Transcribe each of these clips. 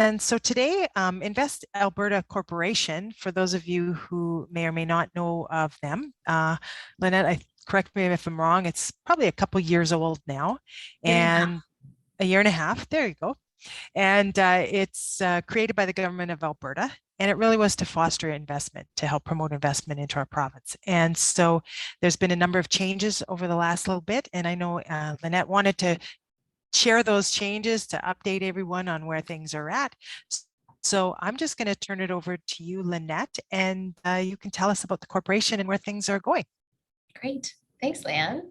And so today, Invest Alberta Corporation, for those of you who may or may not know of them, Lynette, correct me if I'm wrong, it's probably a couple years old now, Year and a half. and a year and a half, there you go. And it's created by the government of Alberta. And it really was to foster investment, to help promote investment into our province. And so there's been a number of changes over the last little bit. And I know Lynette wanted to share those changes to update everyone on where things are at. So I'm just going to turn it over to you, Lynette, and you can tell us about the corporation and where things are going. Great. Thanks, Leanne.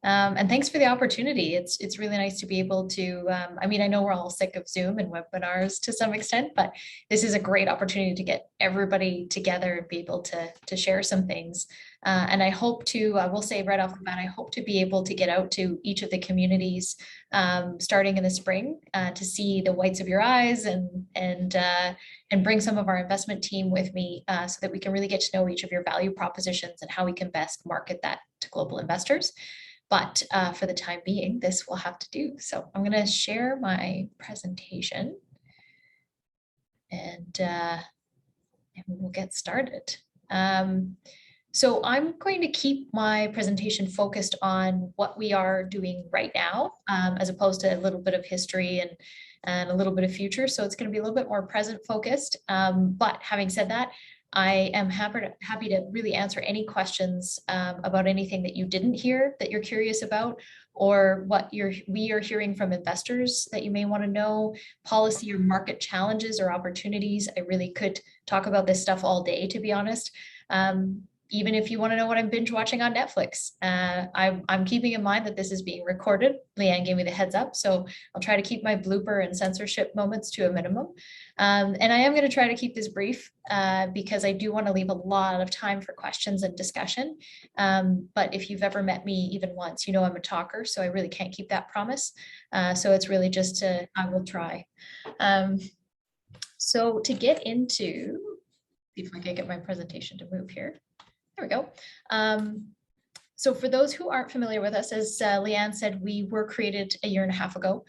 And thanks for the opportunity. It's really nice to be able to, I mean, I know we're all sick of Zoom and webinars to some extent, but this is a great opportunity to get everybody together and be able to share some things. And I hope to, I will say right off the bat, I hope to be able to get out to each of the communities starting in the spring to see the whites of your eyes and bring some of our investment team with me so that we can really get to know each of your value propositions and how we can best market that to global investors. But for the time being, this will have to do. So I'm going to share my presentation and we'll get started. So I'm going to keep my presentation focused on what we are doing right now, as opposed to a little bit of history and a little bit of future. So it's going to be a little bit more present focused. But having said that, I am happy to really answer any questions about anything that you didn't hear that you're curious about, or what we are hearing from investors that you may want to know, policy or market challenges or opportunities. I really could talk about this stuff all day, to be honest. Even if you want to know what I'm binge watching on Netflix. I'm keeping in mind that this is being recorded. Leanne gave me the heads up, so I'll try to keep my blooper and censorship moments to a minimum. And I am going to try to keep this brief because I do want to leave a lot of time for questions and discussion. But if you've ever met me even once, you know I'm a talker, so I really can't keep that promise. So it's really just I will try. So to get into, see if I can get my presentation to move here. There we go. So for those who aren't familiar with us, as Leanne said, we were created a year and a half ago.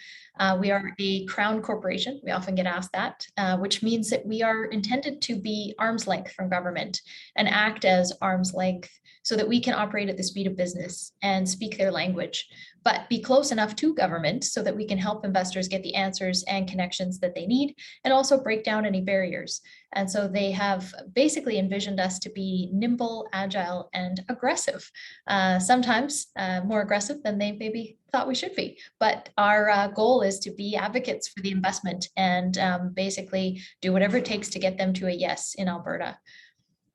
We are a crown corporation. We often get asked that, which means that we are intended to be arm's length from government and act as arm's length so that we can operate at the speed of business and speak their language, but be close enough to government so that we can help investors get the answers and connections that they need, and also break down any barriers. And so they have basically envisioned us to be nimble, agile, and aggressive. Sometimes more aggressive than they maybe thought we should be. But our goal is to be advocates for the investment and basically do whatever it takes to get them to a yes in Alberta.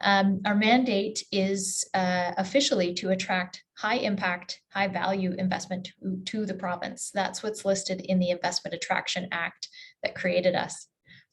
Our mandate is officially to attract high impact, high value investment to the province. That's what's listed in the Investment Attraction Act that created us.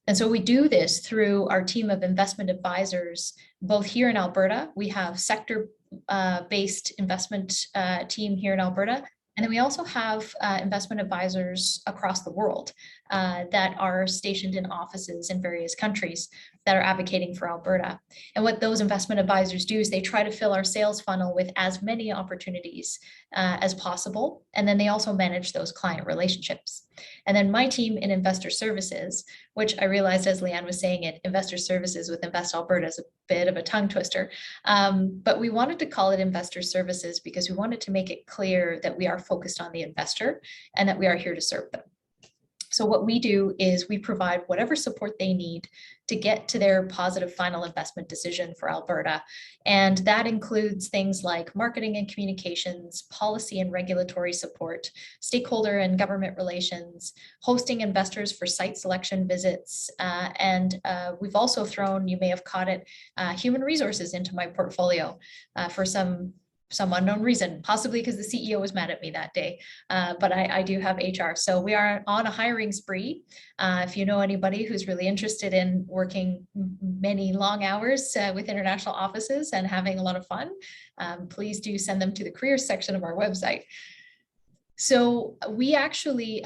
And so we do this through our team of investment advisors, both here in Alberta. We have sector-based investment team here in Alberta. And then we also have investment advisors across the world that are stationed in offices in various countries that are advocating for Alberta. And what those investment advisors do is they try to fill our sales funnel with as many opportunities as possible. And then they also manage those client relationships. And then my team in investor services, which I realized as Leanne was saying it, investor services with Invest Alberta is a bit of a tongue twister. But we wanted to call it investor services because we wanted to make it clear that we are focused on the investor and that we are here to serve them. So what we do is we provide whatever support they need to get to their positive final investment decision for Alberta. And that includes things like marketing and communications, policy and regulatory support, stakeholder and government relations, hosting investors for site selection visits. And we've also thrown, you may have caught it, human resources into my portfolio for some unknown reason, possibly because the CEO was mad at me that day, but I do have HR. So we are on a hiring spree. If you know anybody who's really interested in working many long hours with international offices and having a lot of fun, please do send them to the careers section of our website. So we actually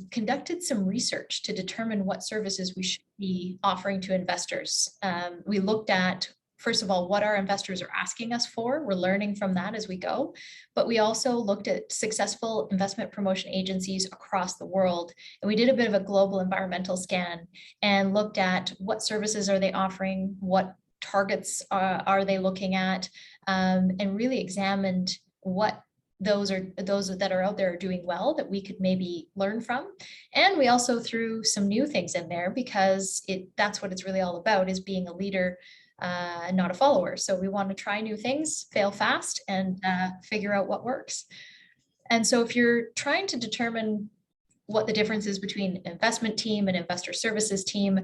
conducted some research to determine what services we should be offering to investors. We looked at first of all, what our investors are asking us for. We're learning from that as we go. But we also looked at successful investment promotion agencies across the world. And we did a bit of a global environmental scan and looked at what services are they offering, what targets are they looking at, and really examined what those that are out there are doing well that we could maybe learn from. And we also threw some new things in there because that's what it's really all about, is being a leader, not a follower. So we want to try new things, fail fast, and figure out what works. And so if you're trying to determine what the difference is between an investment team and investor services team,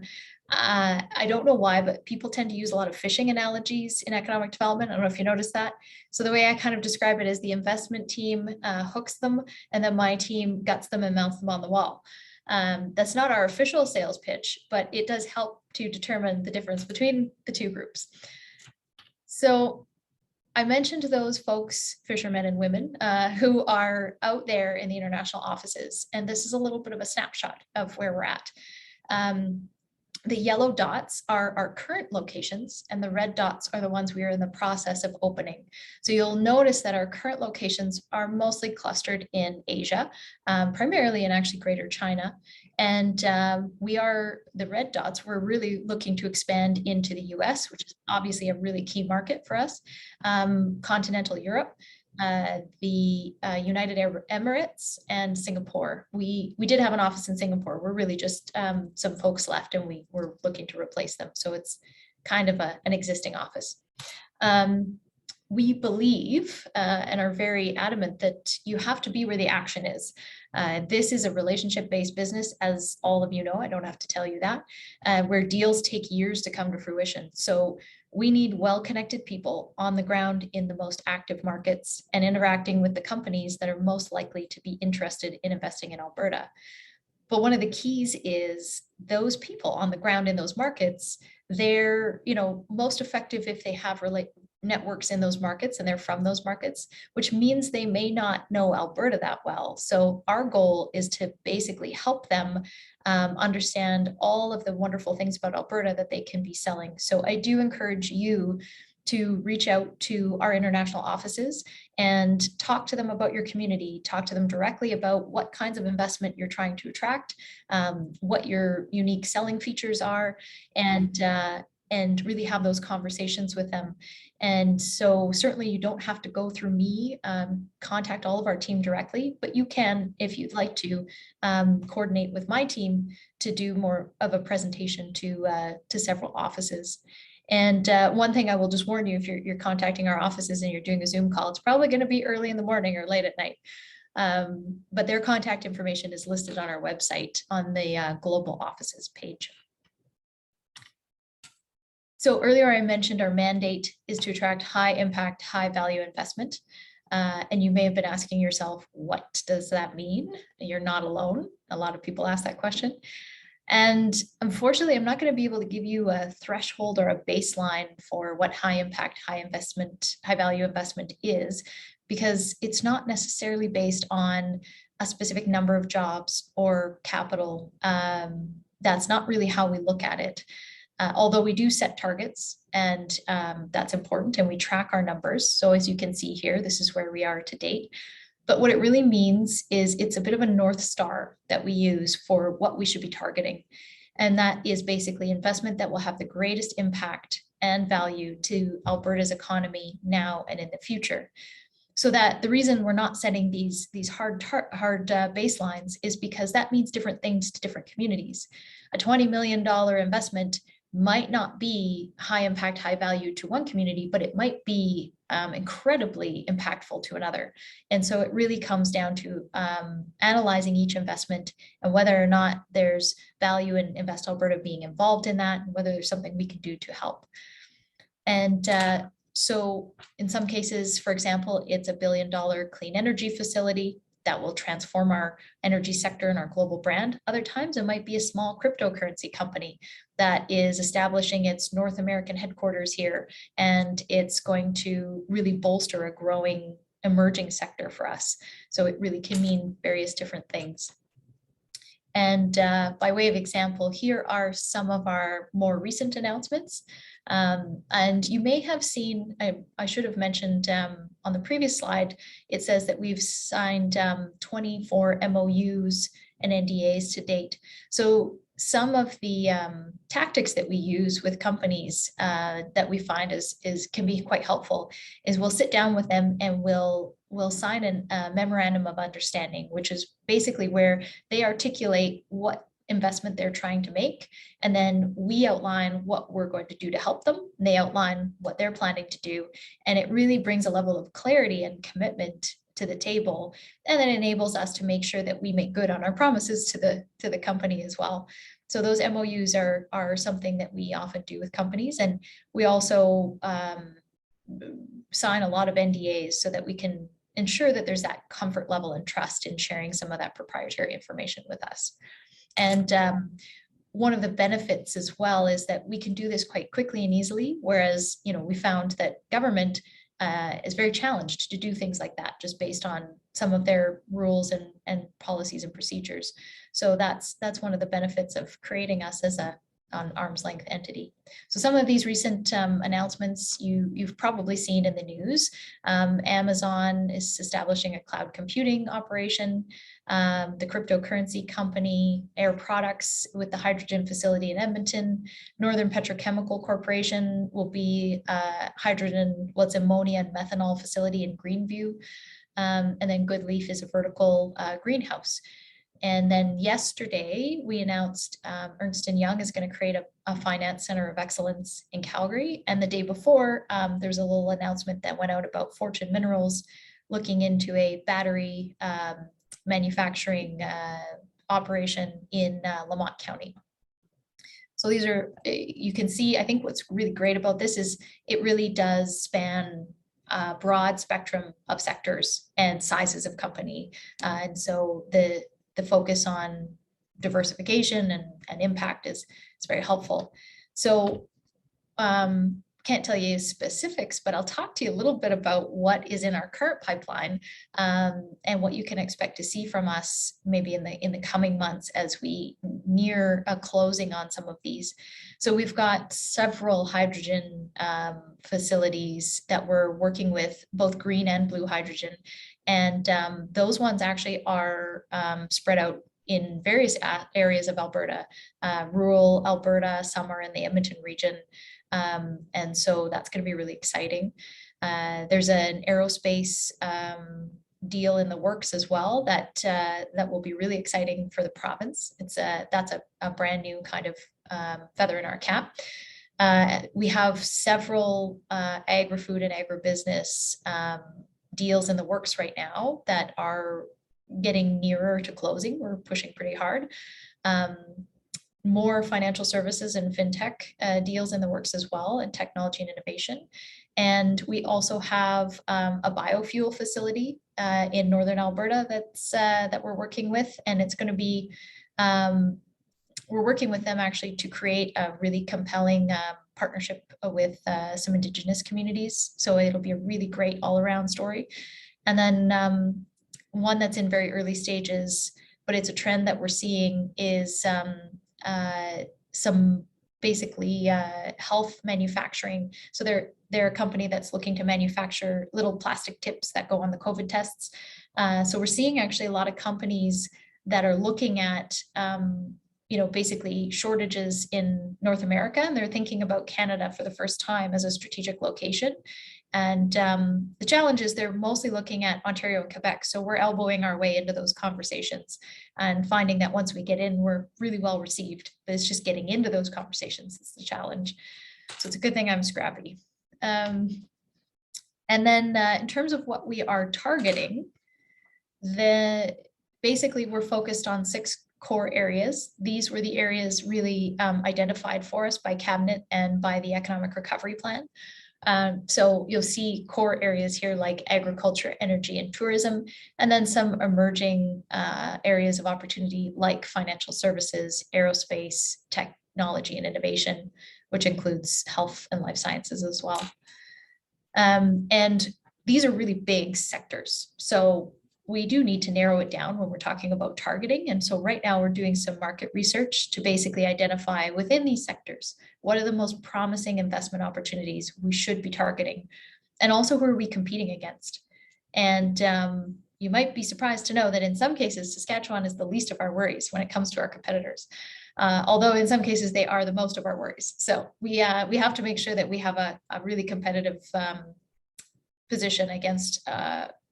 I don't know why, but people tend to use a lot of fishing analogies in economic development. I don't know if you noticed that. So the way I kind of describe it is the investment team hooks them, and then my team guts them and mounts them on the wall. That's not our official sales pitch, but it does help to determine the difference between the two groups. So I mentioned those folks, fishermen and women, who are out there in the international offices. And this is a little bit of a snapshot of where we're at. The yellow dots are our current locations, and the red dots are the ones we are in the process of opening. So you'll notice that our current locations are mostly clustered in Asia, primarily in actually Greater China. And the red dots, we're really looking to expand into the US, which is obviously a really key market for us, continental Europe, the United Arab Emirates, and Singapore. We did have an office in Singapore. We're really just some folks left, and we were looking to replace them. So it's kind of an existing office. We believe and are very adamant that you have to be where the action is. This is a relationship-based business, as all of you know. I don't have to tell you that, where deals take years to come to fruition. So we need well-connected people on the ground in the most active markets and interacting with the companies that are most likely to be interested in investing in Alberta. But one of the keys is those people on the ground in those markets, they're most effective if they have networks in those markets and they're from those markets, which means they may not know Alberta that well. So our goal is to basically help them understand all of the wonderful things about Alberta that they can be selling. So I do encourage you to reach out to our international offices and talk to them about your community, talk to them directly about what kinds of investment you're trying to attract, what your unique selling features are, and really have those conversations with them. And so certainly you don't have to go through me, contact all of our team directly, but you can, if you'd like to, coordinate with my team to do more of a presentation to several offices. And one thing I will just warn you, if you're contacting our offices and you're doing a Zoom call, it's probably going to be early in the morning or late at night. But their contact information is listed on our website on the global offices page. So earlier I mentioned our mandate is to attract high impact, high value investment. And you may have been asking yourself, what does that mean? You're not alone. A lot of people ask that question. And unfortunately, I'm not going to be able to give you a threshold or a baseline for what high impact, high value investment is, because it's not necessarily based on a specific number of jobs or capital. That's not really how we look at it. Although we do set targets, and that's important, and we track our numbers. So as you can see here, this is where we are to date. But what it really means is it's a bit of a North Star that we use for what we should be targeting. And that is basically investment that will have the greatest impact and value to Alberta's economy now and in the future. So that the reason we're not setting these hard baselines is because that means different things to different communities. A $20 million investment might not be high impact, high value to one community, but it might be incredibly impactful to another. And so it really comes down to analyzing each investment and whether or not there's value in Invest Alberta being involved in that, and whether there's something we can do to help. And so in some cases, for example, it's a $1 billion clean energy facility that will transform our energy sector and our global brand. Other times it might be a small cryptocurrency company that is establishing its North American headquarters here, and it's going to really bolster a growing emerging sector for us. So it really can mean various different things. And by way of example, here are some of our more recent announcements. And you may have seen, I should have mentioned on the previous slide, it says that we've signed 24 MOUs and NDAs to date. So some of the tactics that we use with companies that we find can be quite helpful is we'll sit down with them and we'll sign a memorandum of understanding, which is basically where they articulate what investment they're trying to make. And then we outline what we're going to do to help them. And they outline what they're planning to do. And it really brings a level of clarity and commitment to the table, and then enables us to make sure that we make good on our promises to the company as well. So those MOUs are something that we often do with companies, and we also sign a lot of NDAs so that we can ensure that there's that comfort level and trust in sharing some of that proprietary information with us. And one of the benefits as well is that we can do this quite quickly and easily, whereas we found that government is very challenged to do things like that, just based on some of their rules and policies and procedures. So that's one of the benefits of creating us as an arm's length entity. So some of these recent announcements you've probably seen in the news. Amazon is establishing a cloud computing operation. The cryptocurrency company Air Products with the hydrogen facility in Edmonton. Northern Petrochemical Corporation will be hydrogen, what's ammonia and methanol facility in Greenview. And then Good Leaf is a vertical greenhouse. And then yesterday we announced Ernst & Young is going to create a finance center of excellence in Calgary. And the day before, there's a little announcement that went out about Fortune Minerals looking into a battery manufacturing operation in Lamont County. So these are, you can see, I think what's really great about this is it really does span a broad spectrum of sectors and sizes of company. And so the focus on diversification and impact is very helpful. So can't tell you specifics, but I'll talk to you a little bit about what is in our current pipeline and what you can expect to see from us maybe in the coming months as we near a closing on some of these. So we've got several hydrogen facilities that we're working with, both green and blue hydrogen. And those ones actually are spread out in various areas of Alberta, rural Alberta, some are in the Edmonton region. And so that's going to be really exciting. There's an aerospace deal in the works as well that will be really exciting for the province. That's a brand new kind of feather in our cap. We have several agri-food and agribusiness deals in the works right now that are getting nearer to closing. We're pushing pretty hard. More financial services and fintech deals in the works as well, and technology and innovation. And we also have a biofuel facility in Northern Alberta that we're working with, and it's going to be, we're working with them actually to create a really compelling partnership with some Indigenous communities. So it'll be a really great all-around story. And then one that's in very early stages, but it's a trend that we're seeing, is some basically health manufacturing. So they're a company that's looking to manufacture little plastic tips that go on the COVID tests. So we're seeing actually a lot of companies that are looking at basically shortages in North America, and they're thinking about Canada for the first time as a strategic location. And the challenge is they're mostly looking at Ontario and Quebec. So we're elbowing our way into those conversations and finding that once we get in, we're really well received. But it's just getting into those conversations that's the challenge. So it's a good thing I'm scrappy. And then in terms of what we are targeting, basically we're focused on 6 core areas. These were the areas really identified for us by Cabinet and by the Economic Recovery Plan. So you'll see core areas here like agriculture, energy, and tourism, and then some emerging areas of opportunity like financial services, aerospace, technology, and innovation, which includes health and life sciences as well. And these are really big sectors. So we do need to narrow it down when we're talking about targeting. And so right now we're doing some market research to basically identify within these sectors, what are the most promising investment opportunities we should be targeting? And also, who are we competing against? And you might be surprised to know that in some cases, Saskatchewan is the least of our worries when it comes to our competitors. Although in some cases they are the most of our worries. So we have to make sure that we have a really competitive position against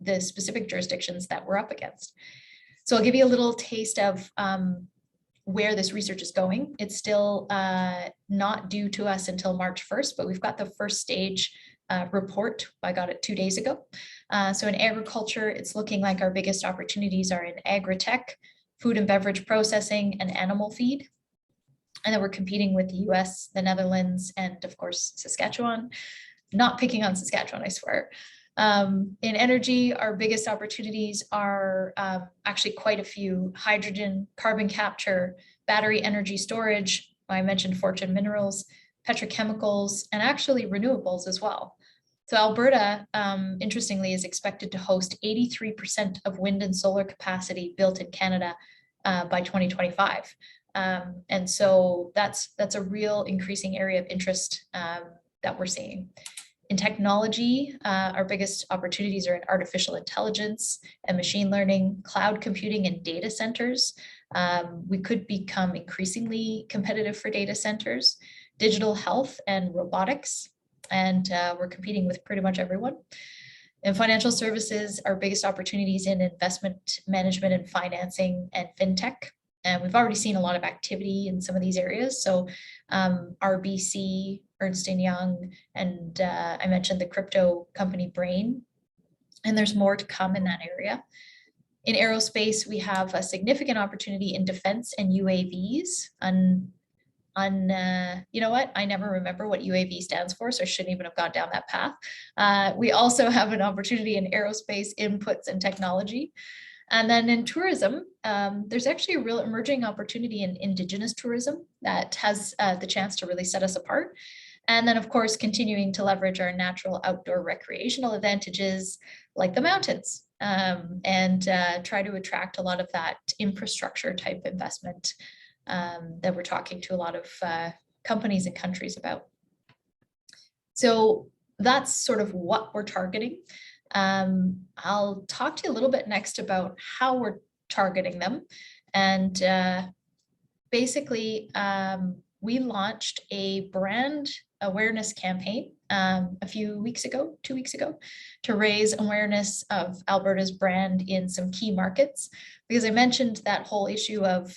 the specific jurisdictions that we're up against. So I'll give you a little taste of where this research is going. It's still not due to us until March 1st, but we've got the first stage report. I got it 2 days ago. So in agriculture, it's looking like our biggest opportunities are in agri-tech, food and beverage processing, and animal feed. And then we're competing with the US, the Netherlands, and of course, Saskatchewan. Not picking on Saskatchewan, I swear. In energy, our biggest opportunities are actually quite a few: hydrogen, carbon capture, battery energy storage. I mentioned Fortune Minerals, petrochemicals, and actually renewables as well. So Alberta, interestingly, is expected to host 83% of wind and solar capacity built in Canada by 2025. And so that's a real increasing area of interest that we're seeing. In technology, our biggest opportunities are in artificial intelligence and machine learning, cloud computing, and data centers. We could become increasingly competitive for data centers, digital health and robotics, and we're competing with pretty much everyone. In financial services, our biggest opportunities in investment management and financing and fintech. And we've already seen a lot of activity in some of these areas. So RBC, Ernst & Young, and I mentioned the crypto company Brain, and there's more to come in that area. In aerospace, we have a significant opportunity in defense and UAVs. You know what? I never remember what UAV stands for, so I shouldn't even have gone down that path. We also have an opportunity in aerospace inputs and technology. And then in tourism, there's actually a real emerging opportunity in Indigenous tourism that has the chance to really set us apart. And then, of course, continuing to leverage our natural outdoor recreational advantages like the mountains, and try to attract a lot of that infrastructure type investment that we're talking to a lot of companies and countries about. So that's sort of what we're targeting. I'll talk to you a little bit next about how we're targeting them. And basically, we launched a brand awareness campaign a few weeks ago, 2 weeks ago, to raise awareness of Alberta's brand in some key markets, because I mentioned that whole issue of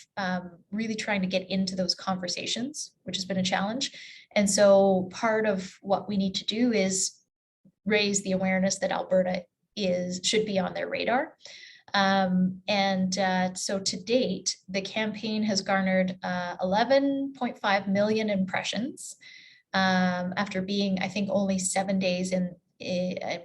really trying to get into those conversations, which has been a challenge. And so part of what we need to do is raise the awareness that Alberta should be on their radar. So to date, the campaign has garnered 11.5 million impressions after being, I think, only 7 days in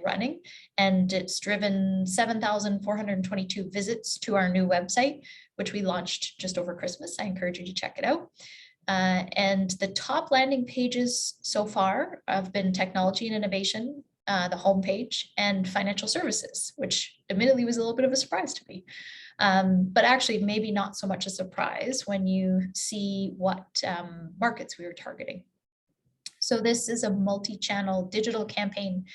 running, and it's driven 7,422 visits to our new website, which we launched just over Christmas. I encourage you to check it out. And the top landing pages so far have been technology and innovation, the homepage, and financial services, which admittedly was a little bit of a surprise to me. But actually maybe not so much a surprise when you see what markets we were targeting. So this is a multi-channel digital campaign.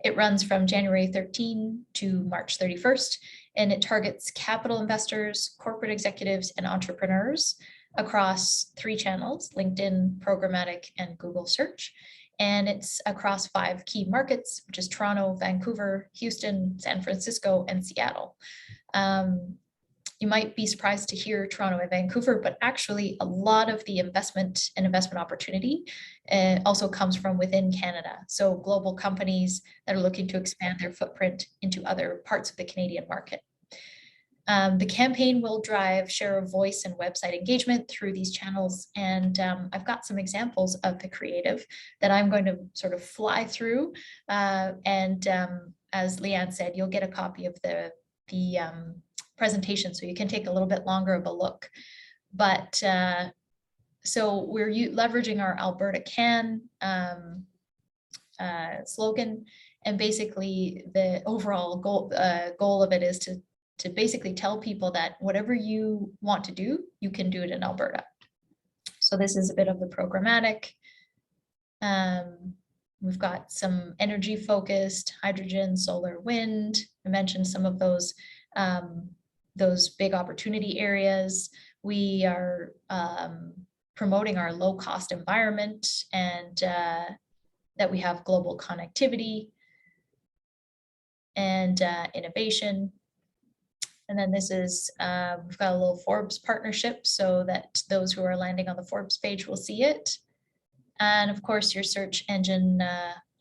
It runs from January 13 to March 31st, and it targets capital investors, corporate executives, and entrepreneurs across 3 channels: LinkedIn, programmatic, and Google search. And it's across 5 key markets, which is Toronto, Vancouver, Houston, San Francisco, and Seattle. You might be surprised to hear Toronto and Vancouver, but actually a lot of the investment and investment opportunity also comes from within Canada. So global companies that are looking to expand their footprint into other parts of the Canadian market. The campaign will drive share of voice and website engagement through these channels. And I've got some examples of the creative that I'm going to sort of fly through. As Leanne said, you'll get a copy of the presentation so you can take a little bit longer of a look. But so we're leveraging our Alberta Can slogan. And basically the overall goal of it is to to basically tell people that whatever you want to do, you can do it in Alberta. So this is a bit of the programmatic. We've got some energy focused, hydrogen, solar, wind. I mentioned some of those big opportunity areas. We are promoting our low cost environment and that we have global connectivity and innovation. And then this is, we've got a little Forbes partnership so that those who are landing on the Forbes page will see it. And of course, your search engine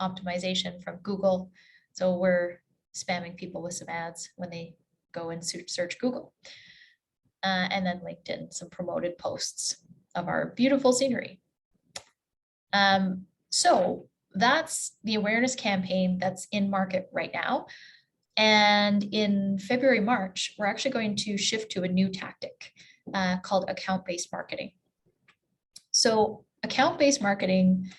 optimization from Google. So we're spamming people with some ads when they go and search Google. And then LinkedIn, some promoted posts of our beautiful scenery. So that's the awareness campaign that's in market right now. And in February, March, we're actually going to shift to a new tactic called account-based marketing. So account-based marketing,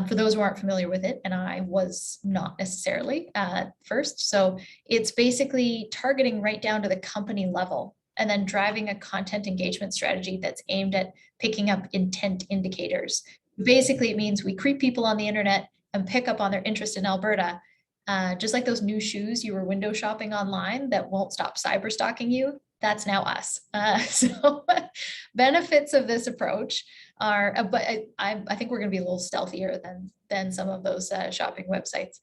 for those who aren't familiar with it, and I was not necessarily at first, so it's basically targeting right down to the company level and then driving a content engagement strategy that's aimed at picking up intent indicators. Basically, it means we creep people on the internet and pick up on their interest in Alberta. Just like those new shoes you were window shopping online that won't stop cyber stalking you, that's now us. So benefits of this approach are, but I think we're going to be a little stealthier than some of those shopping websites.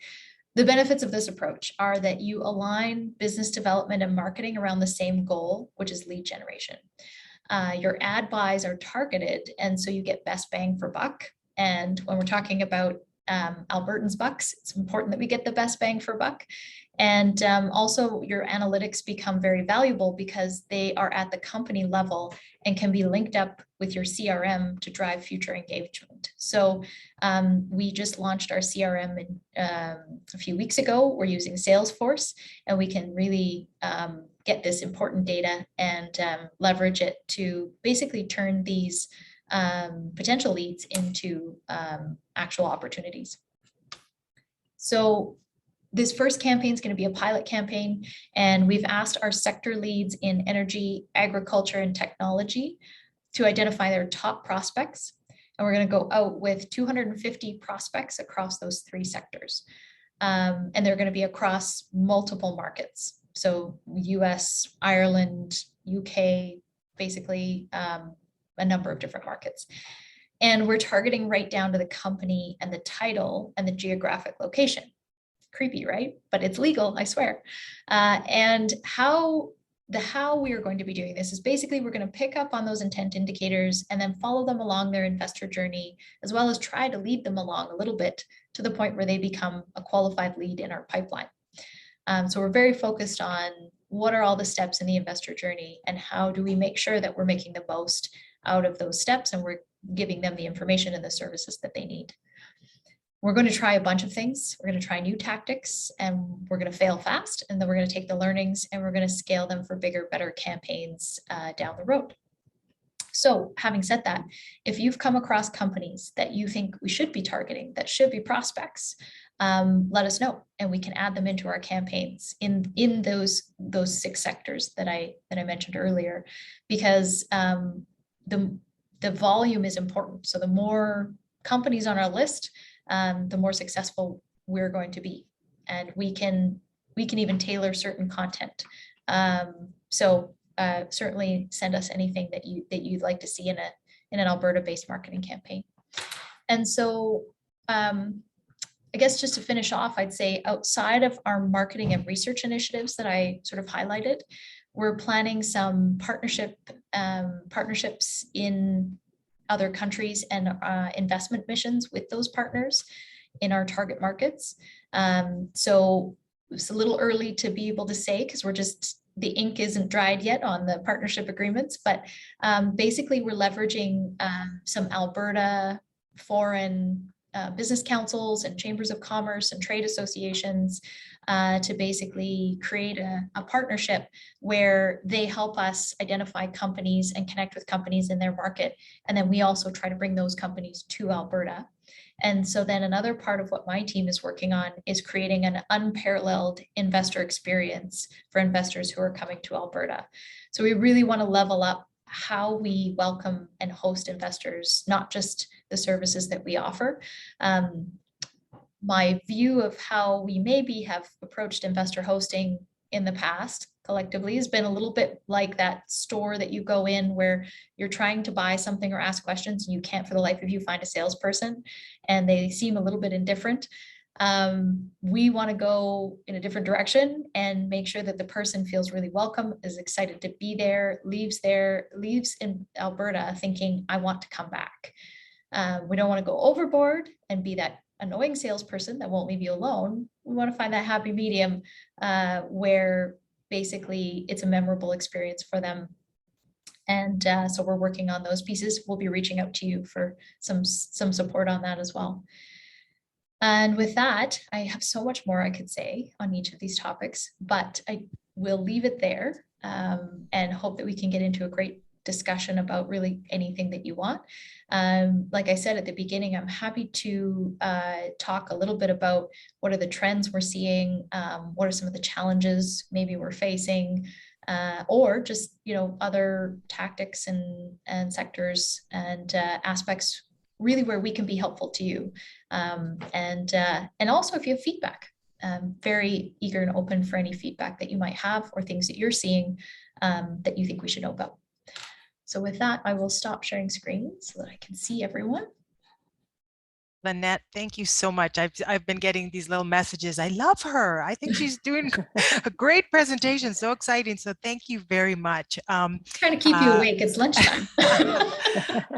The benefits of this approach are that you align business development and marketing around the same goal, which is lead generation. Your ad buys are targeted, and so you get best bang for buck. And when we're talking about Albertans bucks, it's important that we get the best bang for buck. And also your analytics become very valuable because they are at the company level and can be linked up with your CRM to drive future engagement. So we just launched our CRM a few weeks ago. We're using Salesforce, and we can really get this important data and leverage it to basically turn these potential leads into actual opportunities. So this first campaign is going to be a pilot campaign, and we've asked our sector leads in energy, agriculture, and technology to identify their top prospects. And we're going to go out with 250 prospects across those three sectors. And they're going to be across multiple markets. So US, Ireland, UK, basically a number of different markets. And we're targeting right down to the company and the title and the geographic location. Creepy, right? But it's legal, I swear. And how we are going to be doing this is basically we're going to pick up on those intent indicators and then follow them along their investor journey, as well as try to lead them along a little bit to the point where they become a qualified lead in our pipeline. So we're very focused on what are all the steps in the investor journey and how do we make sure that we're making the most out of those steps and we're giving them the information and the services that they need. We're going to try a bunch of things. We're going to try new tactics, and we're going to fail fast, and then we're going to take the learnings and we're going to scale them for bigger, better campaigns down the road. So having said that, if you've come across companies that you think we should be targeting, that should be prospects, let us know, and we can add them into our campaigns in those 6 sectors that I mentioned earlier, because the volume is important. So the more companies on our list, the more successful we're going to be, and we can even tailor certain content. So certainly send us anything that you'd like to see in an Alberta-based marketing campaign. And so I guess just to finish off, I'd say outside of our marketing and research initiatives that I sort of highlighted, we're planning some partnerships in other countries and investment missions with those partners in our target markets. So it's a little early to be able to say because the ink isn't dried yet on the partnership agreements, but basically we're leveraging some Alberta foreign business councils and chambers of commerce and trade associations to basically create a partnership where they help us identify companies and connect with companies in their market. And then we also try to bring those companies to Alberta. And so then another part of what my team is working on is creating an unparalleled investor experience for investors who are coming to Alberta. So we really want to level up how we welcome and host investors, not just the services that we offer. My view of how we maybe have approached investor hosting in the past collectively has been a little bit like that store that you go in where you're trying to buy something or ask questions and you can't for the life of you find a salesperson and they seem a little bit indifferent. We want to go in a different direction and make sure that the person feels really welcome, is excited to be there, leaves in Alberta thinking, I want to come back. We don't want to go overboard and be that annoying salesperson that won't leave you alone. We want to find that happy medium where basically it's a memorable experience for them. And so we're working on those pieces. We'll be reaching out to you for some support on that as well. And with that, I have so much more I could say on each of these topics, but I will leave it there and hope that we can get into a great discussion about really anything that you want. Like I said at the beginning, I'm happy to talk a little bit about what are the trends we're seeing, what are some of the challenges maybe we're facing, or just, you know, other tactics and sectors and aspects really where we can be helpful to you. And also if you have feedback, very eager and open for any feedback that you might have or things that you're seeing that you think we should know about. So with that, I will stop sharing screen so that I can see everyone. Lynette, thank you so much. I've been getting these little messages. I love her. I think she's doing a great presentation. So exciting. So thank you very much. Trying to keep you awake. It's lunchtime.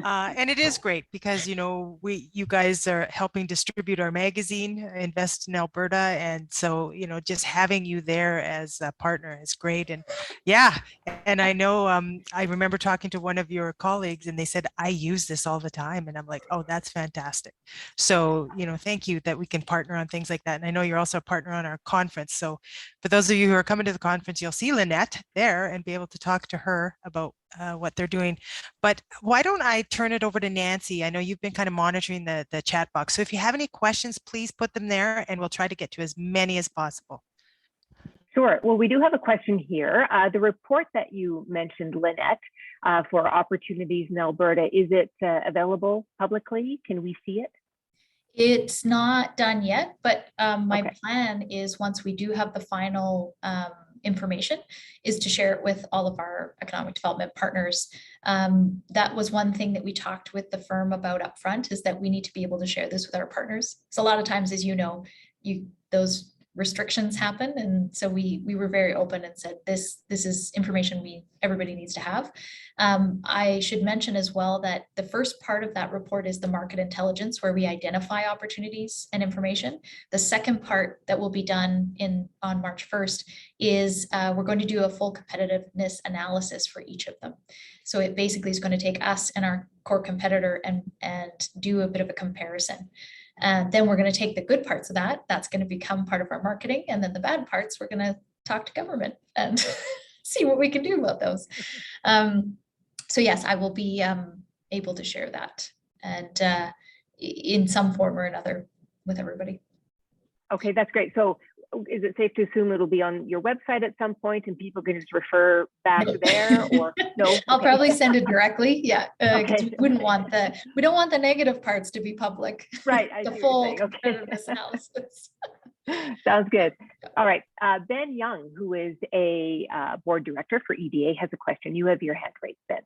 And it is great because, you know, you guys are helping distribute our magazine, Invest in Alberta. And so, you know, just having you there as a partner is great. And yeah, and I know I remember talking to one of your colleagues and they said, I use this all the time. And I'm like, oh, that's fantastic. So, you know, thank you that we can partner on things like that. And I know you're also a partner on our conference. So for those of you who are coming to the conference, you'll see Lynette there and be able to talk to her about what they're doing. But why don't I turn it over to Nancy? I know you've been kind of monitoring the chat box. So if you have any questions, please put them there and we'll try to get to as many as possible. Sure. Well, we do have a question here. The report that you mentioned, Lynette, for opportunities in Alberta, is it available publicly? Can we see it? It's not done yet, but my plan is once we do have the final information is to share it with all of our economic development partners. That was one thing that we talked with the firm about upfront, is that we need to be able to share this with our partners. So a lot of times, as you know, those restrictions happen. And so we were very open and said, this is information everybody needs to have. I should mention as well that the first part of that report is the market intelligence, where we identify opportunities and information. The second part that will be done on March 1st is we're going to do a full competitiveness analysis for each of them. So it basically is going to take us and our core competitor and do a bit of a comparison. Then we're going to take the good parts of that. That's going to become part of our marketing. And then the bad parts, we're going to talk to government and see what we can do about those. So yes, I will be able to share that and in some form or another with everybody. Okay, that's great. So is it safe to assume it'll be on your website at some point and people can just refer back there, or no? I'll probably send it directly. Yeah. We don't want the negative parts to be public. Right. The full competitiveness analysis. Sounds good. All right. Ben Young, who is a board director for EDA, has a question. You have your hand raised, Ben.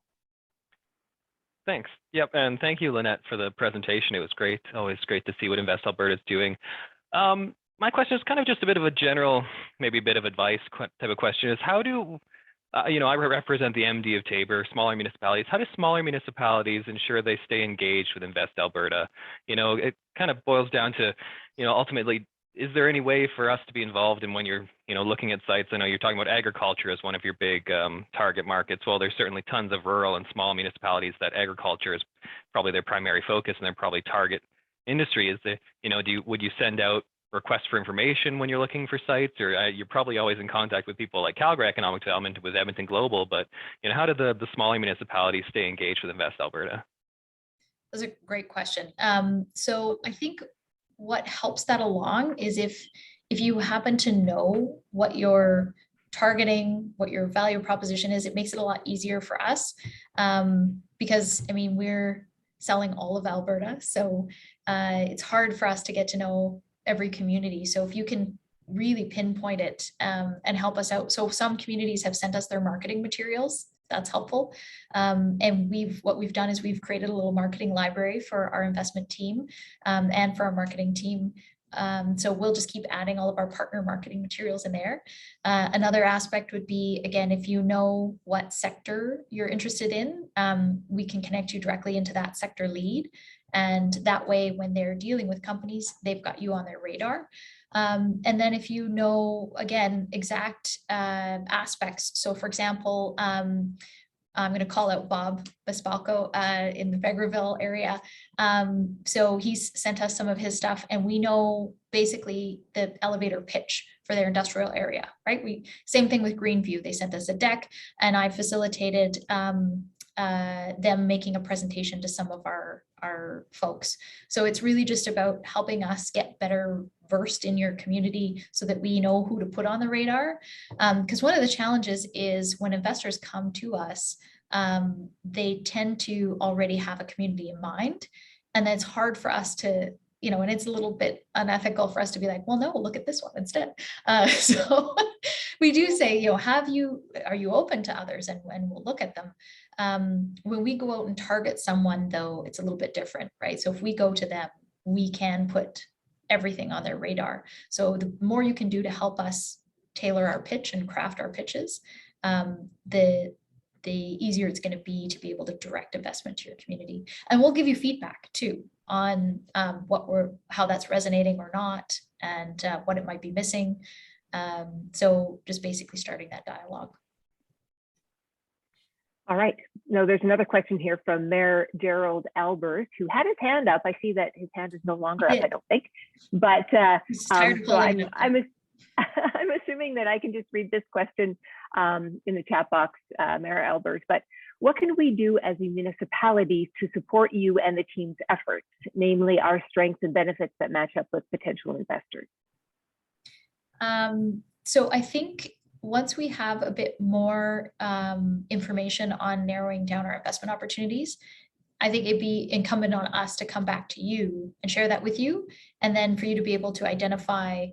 Thanks. Yep. And thank you, Lynette, for the presentation. It was great. Always great to see what Invest Alberta is doing. My question is kind of just a bit of a general, maybe a bit of advice type of question, is how do, you know, I represent the MD of Tabor, smaller municipalities. How do smaller municipalities ensure they stay engaged with Invest Alberta? You know, it kind of boils down to, you know, ultimately, is there any way for us to be involved in when you're, you know, looking at sites? I know you're talking about agriculture as one of your big target markets. Well, there's certainly tons of rural and small municipalities that agriculture is probably their primary focus and they're probably target industry. Is there, would you send out requests for information when you're looking for sites, or you're probably always in contact with people like Calgary Economic Development with Edmonton Global, but how do the smaller municipalities stay engaged with Invest Alberta? That's a great question. So I think what helps that along is if you happen to know what you're targeting, what your value proposition is, it makes it a lot easier for us. Because I mean, we're selling all of Alberta, so it's hard for us to get to know every community. So if you can really pinpoint it and help us out. So some communities have sent us their marketing materials. That's helpful. And what we've done is we've created a little marketing library for our investment team and for our marketing team. So we'll just keep adding all of our partner marketing materials in there. Another aspect would be, again, if you know what sector you're interested in, we can connect you directly into that sector lead. And that way, when they're dealing with companies, they've got you on their radar. And then if you know, again, exact aspects. So for example, I'm going to call out Bob Bespalco in the Vegreville area. So he's sent us some of his stuff, and we know basically the elevator pitch for their industrial area, right? Same thing with Greenview. They sent us a deck, and I facilitated them making a presentation to some of our folks. So it's really just about helping us get better versed in your community so that we know who to put on the radar. Because one of the challenges is when investors come to us, they tend to already have a community in mind. And then it's hard for us to, and it's a little bit unethical for us to be like, well, no, look at this one instead. So we do say, are you open to others? And we'll look at them. When we go out and target someone, though, it's a little bit different, right? So if we go to them, we can put everything on their radar. So the more you can do to help us tailor our pitch and craft our pitches, the easier it's going to be able to direct investment to your community. And we'll give you feedback too on how that's resonating or not, and what it might be missing. So just basically starting that dialogue. All right. No, there's another question here from Mayor Gerald Albert, who had his hand up. I see that his hand is no longer up, I don't think. But so I'm assuming that I can just read this question in the chat box, Mayor Albert. But what can we do as a municipality to support you and the team's efforts, namely our strengths and benefits that match up with potential investors? So I think once we have a bit more information on narrowing down our investment opportunities, I think it'd be incumbent on us to come back to you and share that with you, and then for you to be able to identify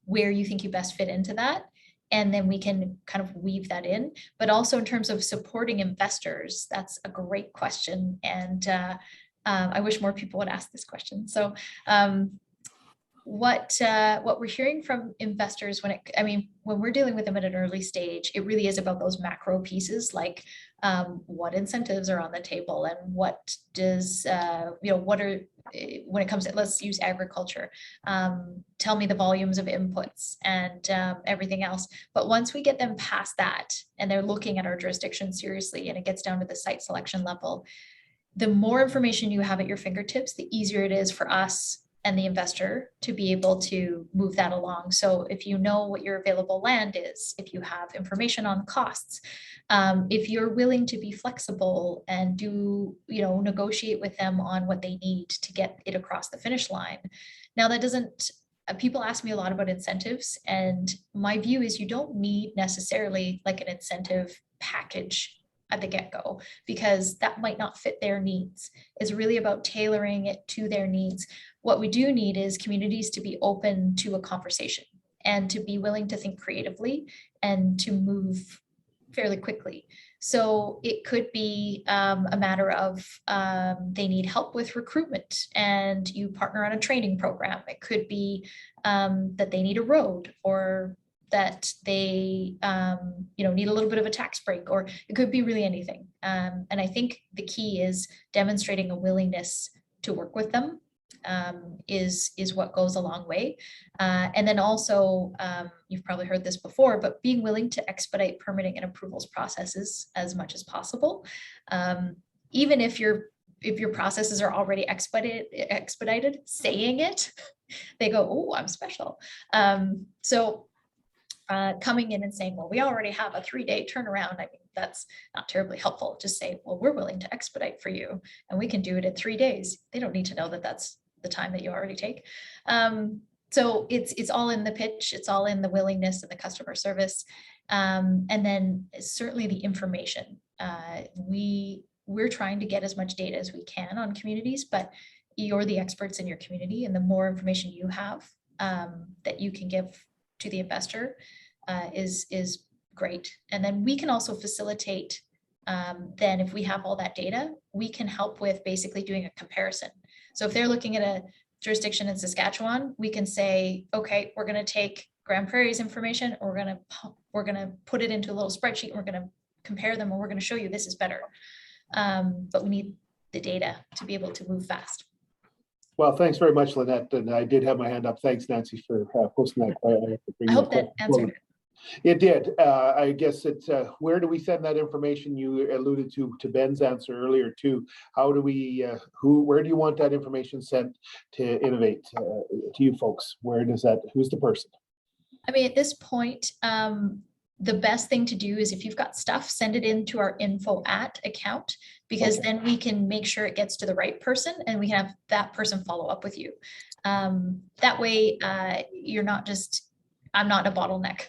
where you think you best fit into that. And then we can kind of weave that in. But also in terms of supporting investors, that's a great question. And I wish more people would ask this question. So what we're hearing from investors when we're dealing with them at an early stage, it really is about those macro pieces, like what incentives are on the table, and what does when it comes to, let's use agriculture, tell me the volumes of inputs and everything else. But once we get them past that and they're looking at our jurisdiction seriously, and it gets down to the site selection level, the more information you have at your fingertips, the easier it is for us and the investor to be able to move that along. So if you know what your available land is, if you have information on costs, if you're willing to be flexible and negotiate with them on what they need to get it across the finish line. Now that doesn't, people ask me a lot about incentives, and my view is you don't need necessarily like an incentive package at the get-go, because that might not fit their needs. It's really about tailoring it to their needs. What we do need is communities to be open to a conversation and to be willing to think creatively and to move fairly quickly. So it could be a matter of they need help with recruitment and you partner on a training program. It could be that they need a road, or that they need a little bit of a tax break, or it could be really anything. And I think the key is demonstrating a willingness to work with them is what goes a long way. And then also, you've probably heard this before, but being willing to expedite permitting and approvals processes as much as possible. Even if you're if your processes are already expedited, saying it, they go, oh, I'm special. Coming in and saying, well, we already have a 3-day turnaround. I mean, that's not terribly helpful. Just say, well, we're willing to expedite for you and we can do it in 3 days. They don't need to know that that's the time that you already take. So it's all in the pitch. It's all in the willingness and the customer service. And then certainly the information. We're trying to get as much data as we can on communities, but you're the experts in your community, and the more information you have that you can give to the investor is great. And then we can also facilitate, then if we have all that data, we can help with basically doing a comparison. So if they're looking at a jurisdiction in Saskatchewan, we can say, okay, we're going to take Grand Prairie's information, or we're going to put it into a little spreadsheet, and we're going to compare them, and we're going to show you this is better. But we need the data to be able to move fast. Well, thanks very much, Lynette. And I did have my hand up. Thanks, Nancy, for posting that. I hope that answered it. It did. I guess it's where do we send that information? You alluded to Ben's answer earlier too. How do we? Where do you want that information sent to Innovate to you folks? Where does that? Who's the person? I mean, at this point, the best thing to do is if you've got stuff, send it into our info@ account, because then we can make sure it gets to the right person and we can have that person follow up with you. That way, you're not just, I'm not a bottleneck.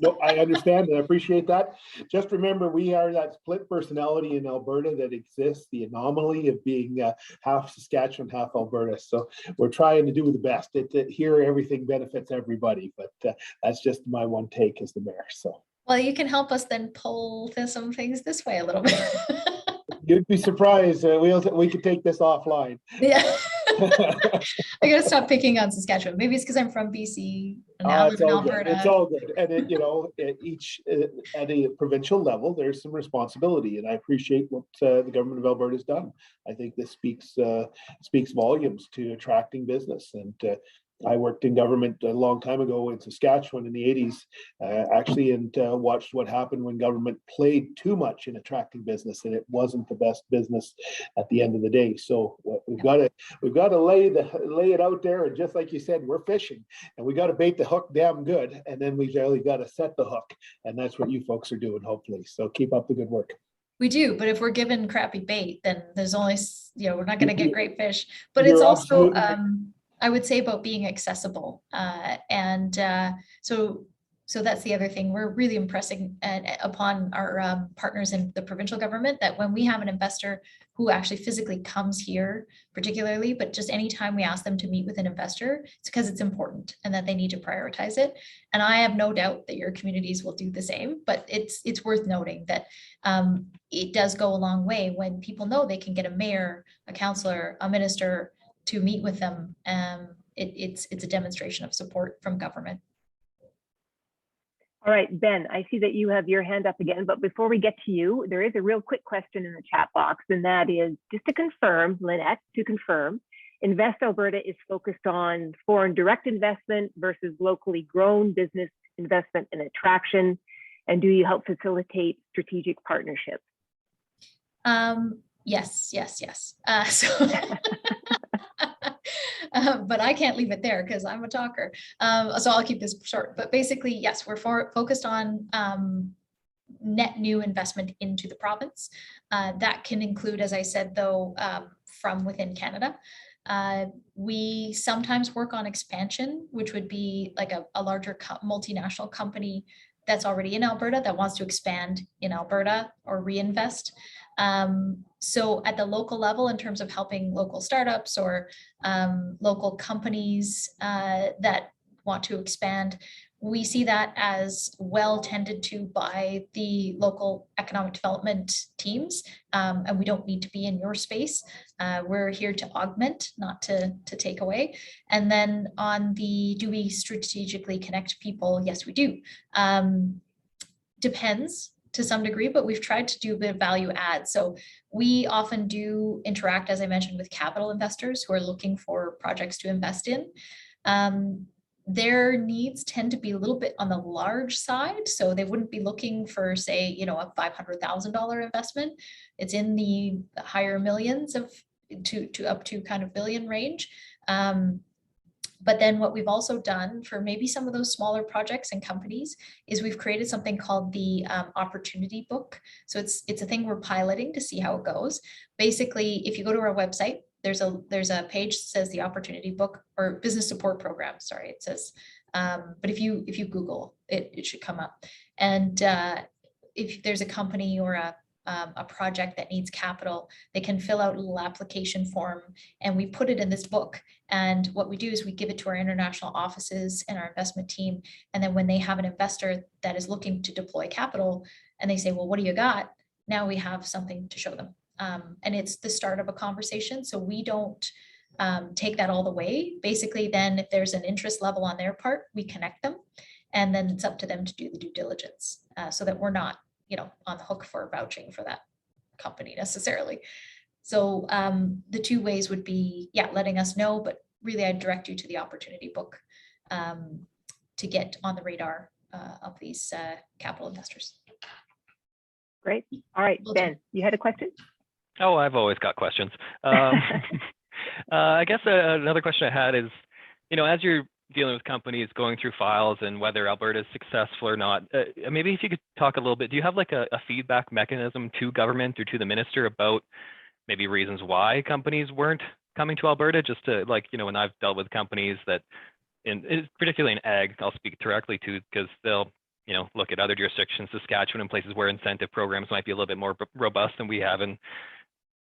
No, I understand and I appreciate that. Just remember, we are that split personality in Alberta that exists, the anomaly of being half Saskatchewan, half Alberta. So we're trying to do the best. Here, everything benefits everybody, but that's just my one take as the mayor. So, well, you can help us then pull some things this way a little bit. You'd be surprised. We could take this offline. Yeah. I gotta stop picking on Saskatchewan. Maybe it's because I'm from BC and now I live in Alberta. It's all good. And at a provincial level, there's some responsibility, and I appreciate what the government of Alberta has done. I think this speaks volumes to attracting business. And I worked in government a long time ago in Saskatchewan in the 80s, actually, and watched what happened when government played too much in attracting business, and it wasn't the best business at the end of the day. So we've got to lay it out there, and just like you said, we're fishing, and we got to bait the hook damn good, and then we really got to set the hook, and that's what you folks are doing, hopefully. So keep up the good work. We do, but if we're given crappy bait, then there's only, we're not going to get great fish. But it's also, I would say, about being accessible. So that's the other thing. We're really impressing upon our partners in the provincial government that when we have an investor who actually physically comes here, particularly, but just anytime we ask them to meet with an investor, it's because it's important and that they need to prioritize it. And I have no doubt that your communities will do the same, but it's worth noting that it does go a long way when people know they can get a mayor, a councillor, a minister to meet with them. It's a demonstration of support from government. All right, Ben, I see that you have your hand up again, but before we get to you, there is a real quick question in the chat box, and that is just to confirm, Lynette, Invest Alberta is focused on foreign direct investment versus locally grown business investment and attraction, and do you help facilitate strategic partnerships? Yes. But I can't leave it there because I'm a talker. So I'll keep this short. But basically, yes, we're focused on net new investment into the province. That can include, as I said, though, from within Canada. We sometimes work on expansion, which would be like a larger multinational company that's already in Alberta that wants to expand in Alberta or reinvest. So at the local level, in terms of helping local startups or local companies that want to expand, we see that as well tended to by the local economic development teams. And we don't need to be in your space. We're here to augment, not to take away. And then on the, do we strategically connect people? Yes, we do. Depends to some degree, but we've tried to do a bit of value add. So we often do interact, as I mentioned, with capital investors who are looking for projects to invest in. their needs tend to be a little bit on the large side. So they wouldn't be looking for, say, you know, a $500,000 investment. It's in the higher millions of to up to kind of billion range. But then what we've also done for maybe some of those smaller projects and companies is we've created something called the opportunity book. So it's a thing we're piloting to see how it goes. Basically, if you go to our website, there's a page that says the opportunity book or business support program. Sorry, it says, but if you Google it, it should come up. And if there's a company or a project that needs capital, they can fill out a little application form, and we put it in this book. And what we do is we give it to our international offices and our investment team. And then when they have an investor that is looking to deploy capital and they say, well, what do you got? Now we have something to show them. And it's the start of a conversation. So we don't take that all the way. Basically, then if there's an interest level on their part, we connect them. And then it's up to them to do the due diligence so that we're not, you know, on the hook for vouching for that company necessarily. So the two ways would be, yeah, letting us know, but really I'd direct you to the opportunity book to get on the radar of these capital investors. Great. All right, Ben, you had a question? Oh, I've always got questions. I guess another question I had is, you know, as you're dealing with companies going through files and whether Alberta is successful or not, maybe if you could talk a little bit, do you have like a feedback mechanism to government or to the minister about maybe reasons why companies weren't coming to Alberta? Just to, like, you know, when I've dealt with companies that, particularly in ag, I'll speak directly to, because they'll, you know, look at other jurisdictions, Saskatchewan, and places where incentive programs might be a little bit more robust than we have. And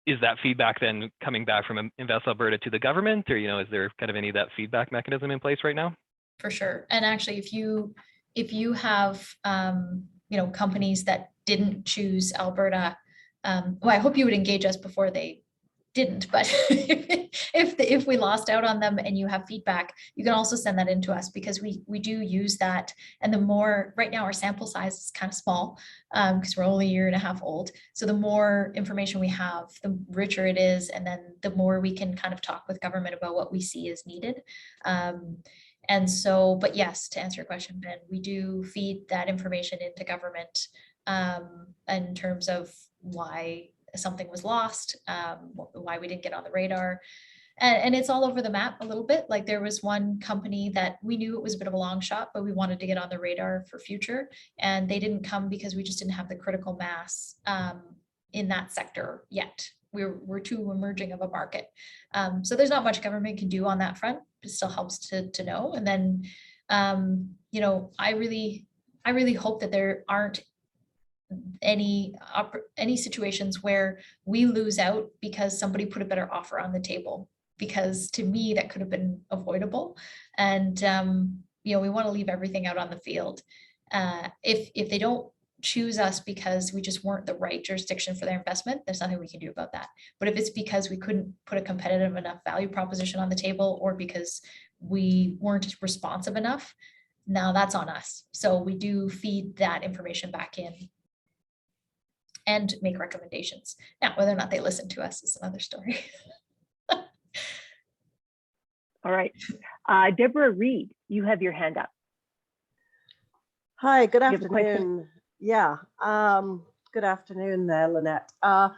is that feedback then coming back from Invest Alberta to the government, or, you know, is there kind of any of that feedback mechanism in place right now? For sure. And actually, if you have, you know, companies that didn't choose Alberta, well, I hope you would engage us before they didn't, but if we lost out on them and you have feedback, you can also send that in to us, because we do use that. And the more, right now our sample size is kind of small because we're only a year and a half old. So the more information we have, the richer it is. And then the more we can kind of talk with government about what we see is needed. And so, but yes, to answer your question, Ben, we do feed that information into government in terms of why something was lost, why we didn't get on the radar. And it's all over the map a little bit. Like there was one company that we knew it was a bit of a long shot, but we wanted to get on the radar for future. And they didn't come because we just didn't have the critical mass in that sector yet. We're too emerging of a market. So there's not much government can do on that front. It still helps to know. And then, you know, I really hope that there aren't any situations where we lose out because somebody put a better offer on the table, because to me that could have been avoidable. And you know, we want to leave everything out on the field. If they don't choose us because we just weren't the right jurisdiction for their investment, there's nothing we can do about that. But if it's because we couldn't put a competitive enough value proposition on the table, or because we weren't responsive enough, now that's on us. So we do feed that information back in and make recommendations. Now, whether or not they listen to us is another story. All right. Deborah Reed, you have your hand up. Hi, good afternoon. Yeah, good afternoon there, Lynette. I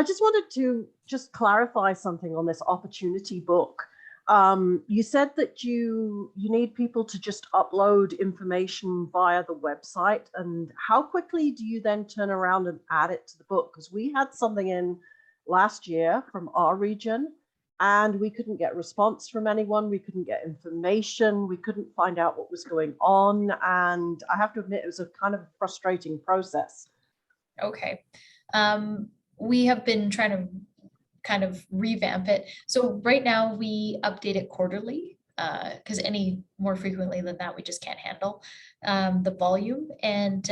just wanted to clarify something on this opportunity book. You said that you need people to just upload information via the website, and how quickly do you then turn around and add it to the book? Because we had something in last year from our region and we couldn't get response from anyone. We couldn't get information. We couldn't find out what was going on. And I have to admit, it was a kind of frustrating process. Okay. We have been trying to kind of revamp it. So right now we update it quarterly because any more frequently than that, we just can't handle the volume. And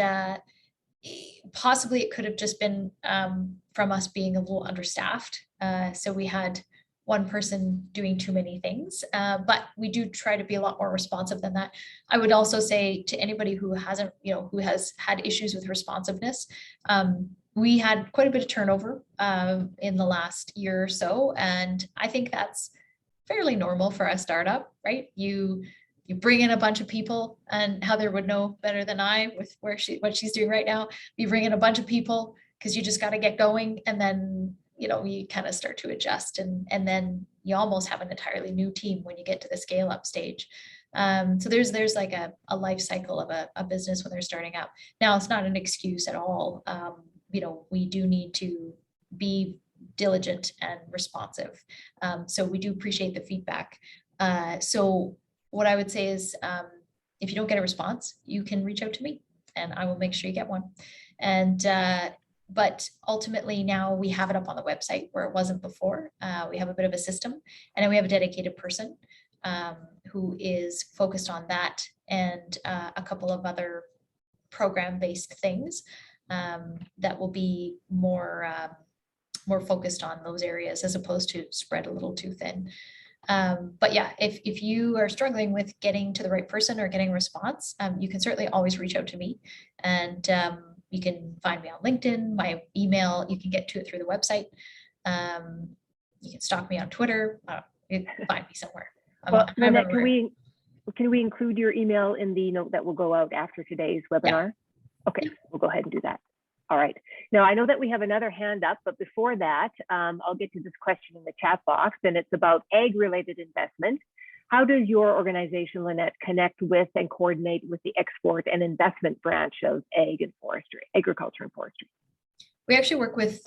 possibly it could have just been from us being a little understaffed. So we had one person doing too many things, but we do try to be a lot more responsive than that. I would also say to anybody who hasn't, who has had issues with responsiveness, we had quite a bit of turnover in the last year or so. And I think that's fairly normal for a startup, right? You you bring in a bunch of people, and Heather would know better than I with what she's doing right now. You bring in a bunch of people because you just got to get going, and then you kind of start to adjust, and then you almost have an entirely new team when you get to the scale up stage. So there's like a life cycle of a business when they're starting up. Now, it's not an excuse at all. We do need to be diligent and responsive. So we do appreciate the feedback. So what I would say is, if you don't get a response, you can reach out to me and I will make sure you get one. And but ultimately now we have it up on the website where it wasn't before. We have a bit of a system, and then we have a dedicated person who is focused on that and a couple of other program-based things that will be more focused on those areas as opposed to spread a little too thin. But yeah, if you are struggling with getting to the right person or getting a response, you can certainly always reach out to me, and you can find me on LinkedIn, my email, you can get to it through the website. You can stalk me on Twitter. You can find me somewhere. Well, Lynette, can we include your email in the note that will go out after today's webinar? Yeah. Okay, we'll go ahead and do that. All right. Now, I know that we have another hand up, but before that, I'll get to this question in the chat box, and it's about ag-related investment. How does your organization, Lynette, connect with and coordinate with the export and investment branch of agriculture and forestry? We actually work with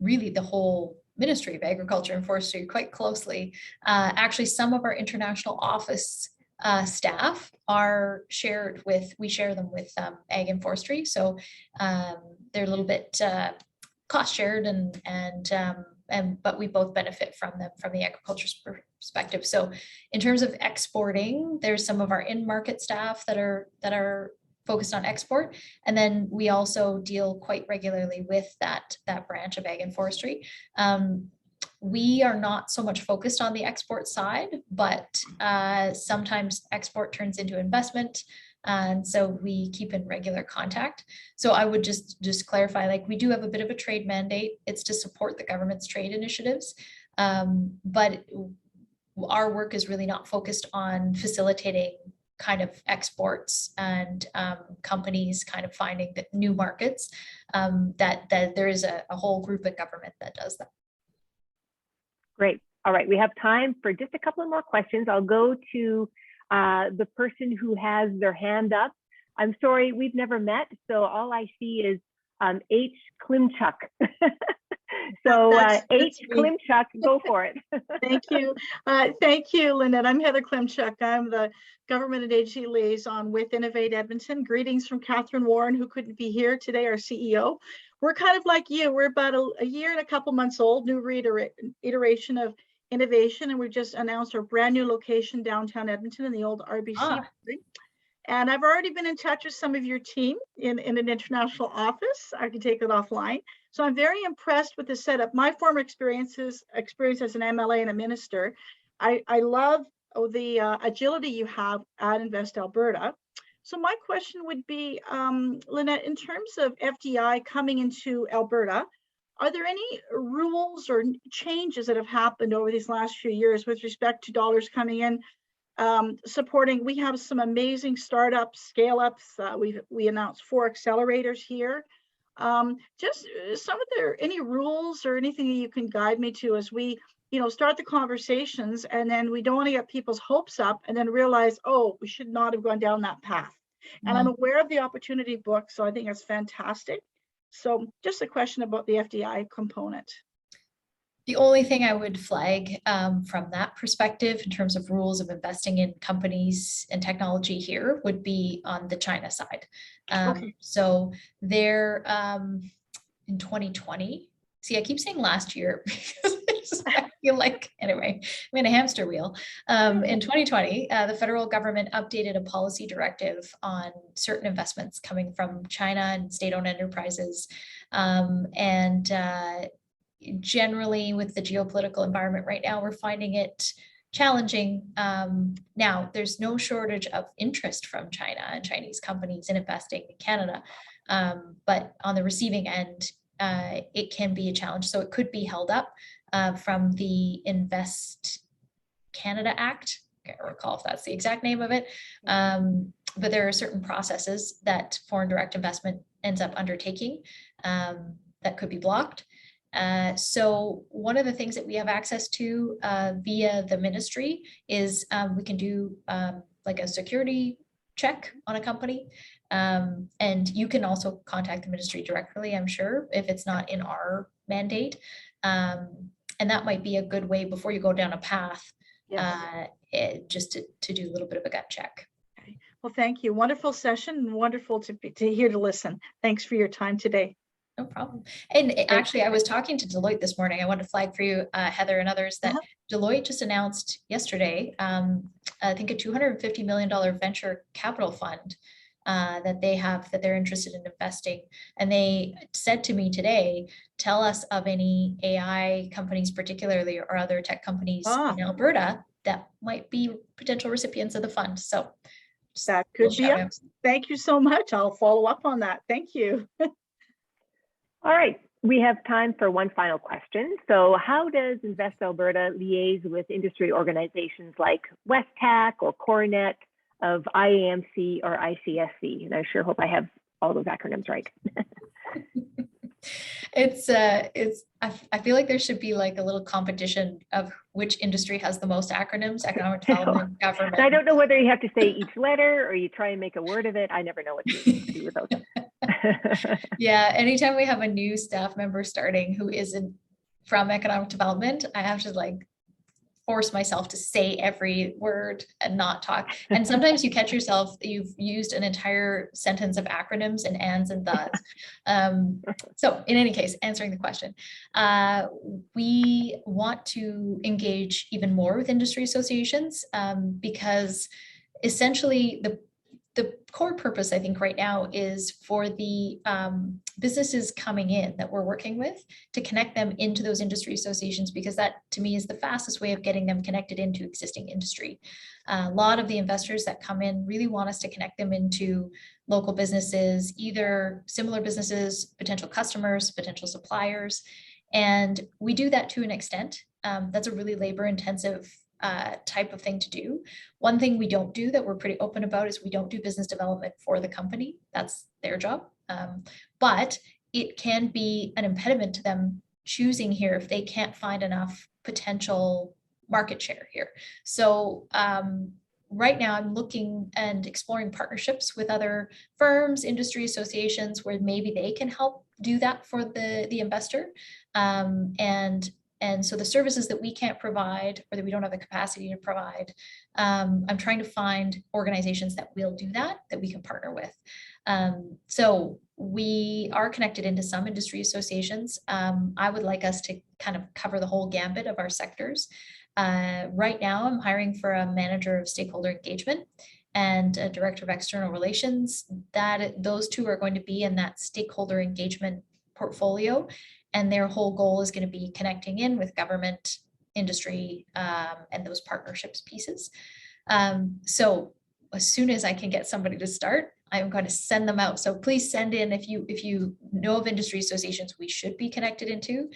really the whole Ministry of Agriculture and Forestry quite closely. Actually, some of our international office staff are we share them with Ag and Forestry. So they're a little bit cost shared but we both benefit from them from the agriculture perspective. So in terms of exporting, there's some of our in-market staff that are focused on export. And then we also deal quite regularly with that branch of Ag and Forestry. We are not so much focused on the export side, but sometimes export turns into investment. And so we keep in regular contact. So I would just clarify, like, we do have a bit of a trade mandate. It's to support the government's trade initiatives. But our work is really not focused on facilitating kind of exports and companies kind of finding the new markets. That there is a whole group of government that does that. Great. All right. We have time for just a couple of more questions. I'll go to the person who has their hand up. I'm sorry, we've never met, so all I see is H. Klimchuk. So H. Klimchuk, go for it. Thank you. Thank you, Lynette. I'm Heather Klimchuk. I'm the Government and Agency Liaison with Innovate Edmonton. Greetings from Catherine Warren, who couldn't be here today, our CEO. We're kind of like you. We're about a year and a couple months old, new iteration of innovation, and we've just announced our brand new location downtown Edmonton in the old RBC. And I've already been in touch with some of your team in an international office. I can take it offline. So I'm very impressed with the setup. My former experience as an MLA and a minister, I love the agility you have at Invest Alberta. So my question would be, Lynette, in terms of FDI coming into Alberta, are there any rules or changes that have happened over these last few years with respect to dollars coming in, supporting? We have some amazing startups, scale-ups. We announced 4 accelerators here. Just any rules or anything that you can guide me to as we, start the conversations, and then we don't want to get people's hopes up and then realize, oh, we should not have gone down that path. And I'm aware of the opportunity book, so I think it's fantastic. So just a question about the FDI component. The only thing I would flag from that perspective in terms of rules of investing in companies and technology here would be on the China side. Okay. So there in 2020, see, I keep saying last year because I feel like, anyway, I'm in a hamster wheel. In 2020, the federal government updated a policy directive on certain investments coming from China and state-owned enterprises. Generally, with the geopolitical environment right now, we're finding it challenging. Now, there's no shortage of interest from China and Chinese companies in investing in Canada, but on the receiving end, it can be a challenge. So it could be held up from the Invest Canada Act can't recall if that's the exact name of it. But there are certain processes that foreign direct investment ends up undertaking that could be blocked. So one of the things that we have access to via the ministry is we can do like a security check on a company. And you can also contact the ministry directly, I'm sure, if it's not in our mandate. And that might be a good way before you go down a path, just to do a little bit of a gut check. Okay. Well, thank you. Wonderful session. Wonderful to hear, to listen. Thanks for your time today. No problem. And actually, I was talking to Deloitte this morning. I want to flag for you, Heather and others, that Deloitte just announced yesterday, I think a $250 million venture capital fund that they have, that they're interested in investing. And they said to me today, tell us of any AI companies particularly, or other tech companies in Alberta that might be potential recipients of the fund. So that could be us. Thank you so much. I'll follow up on that. Thank you. All right, we have time for one final question. So how does Invest Alberta liaise with industry organizations like Westpac or Coronet of IAMC or ICSC? And I sure hope I have all those acronyms right. I feel like there should be like a little competition of which industry has the most acronyms: economic development, government. I don't know whether you have to say each letter or you try and make a word of it. I never know what to do with those. Yeah, anytime we have a new staff member starting who isn't from economic development, I have to like force myself to say every word and not talk. And sometimes you catch yourself, you've used an entire sentence of acronyms and ands and thus. So in any case, answering the question, we want to engage even more with industry associations because essentially the core purpose, I think, right now is for the businesses coming in that we're working with to connect them into those industry associations, because that to me is the fastest way of getting them connected into existing industry. A lot of the investors that come in really want us to connect them into local businesses, either similar businesses, potential customers, potential suppliers. And we do that to an extent. That's a really labor-intensive type of thing to do. One thing we don't do that we're pretty open about is we don't do business development for the company. That's their job. But it can be an impediment to them choosing here if they can't find enough potential market share here. So right now I'm looking and exploring partnerships with other firms, industry associations, where maybe they can help do that for the investor. And so the services that we can't provide, or that we don't have the capacity to provide, I'm trying to find organizations that will do that we can partner with. So we are connected into some industry associations. I would like us to kind of cover the whole gambit of our sectors. Right now, I'm hiring for a manager of stakeholder engagement and a director of external relations. Those two are going to be in that stakeholder engagement portfolio. And their whole goal is going to be connecting in with government, industry, and those partnerships pieces. So as soon as I can get somebody to start, I'm going to send them out. So please send in if you know of industry associations we should be connected into.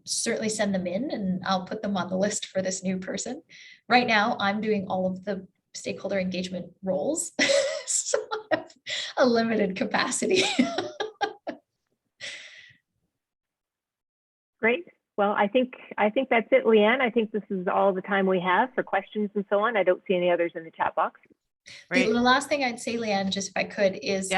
Certainly send them in, and I'll put them on the list for this new person. Right now, I'm doing all of the stakeholder engagement roles, so I have a limited capacity. Great. Well, I think that's it, Leanne. I think this is all the time we have for questions and so on. I don't see any others in the chat box. The last thing I'd say, Leanne, just if I could, is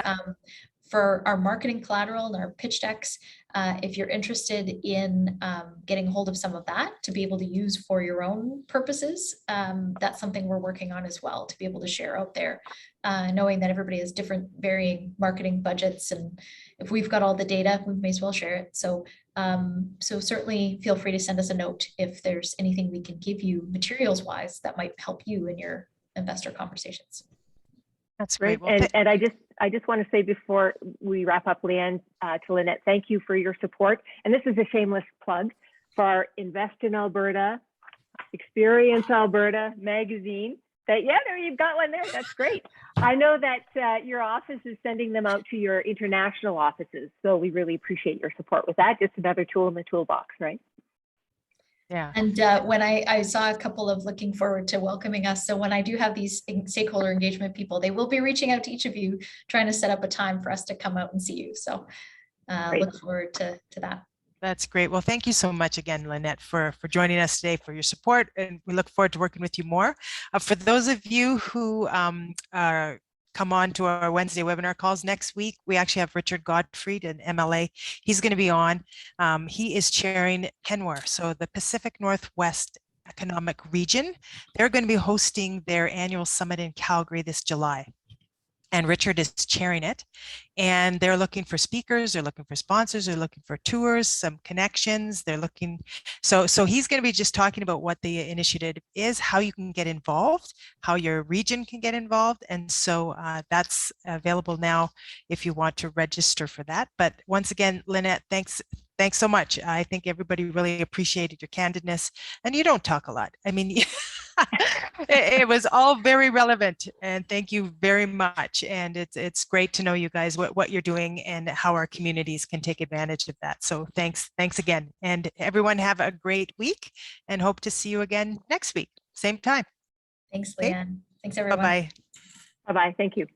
for our marketing collateral and our pitch decks, if you're interested in getting a hold of some of that to be able to use for your own purposes, that's something we're working on as well, to be able to share out there, knowing that everybody has different varying marketing budgets. And if we've got all the data, we may as well share it. So certainly feel free to send us a note if there's anything we can give you materials wise that might help you in your investor conversations. That's great. Well, and I just want to say before we wrap up, Leanne, to Lynette, thank you for your support. And this is a shameless plug for our Invest in Alberta, Experience Alberta magazine. There you've got one there. That's great. I know that your office is sending them out to your international offices. So we really appreciate your support with that. Just another tool in the toolbox, right? Yeah. And when I saw a couple of looking forward to welcoming us. So when I do have these stakeholder engagement people, they will be reaching out to each of you, trying to set up a time for us to come out and see you. So look forward to that. That's great. Well, thank you so much again, Lynette, for joining us today, for your support, and we look forward to working with you more. For those of you who come on to our Wednesday webinar calls next week, we actually have Richard Gottfried, an MLA. He's going to be on. He is chairing PNWR, so the Pacific Northwest Economic Region. They're going to be hosting their annual summit in Calgary this July. And Richard is chairing it. And they're looking for speakers, they're looking for sponsors, they're looking for tours, some connections. They're looking, so he's going to be just talking about what the initiative is, how you can get involved, how your region can get involved. And so that's available now if you want to register for that. But once again, Lynette, thanks so much. I think everybody really appreciated your candidness, and you don't talk a lot. I mean, it was all very relevant, and thank you very much. And it's great to know you guys, what you're doing and how our communities can take advantage of that. So thanks again. And everyone have a great week, and hope to see you again next week, same time. Thanks, Okay. Leanne. Thanks, everyone. Bye-bye. Bye-bye. Thank you.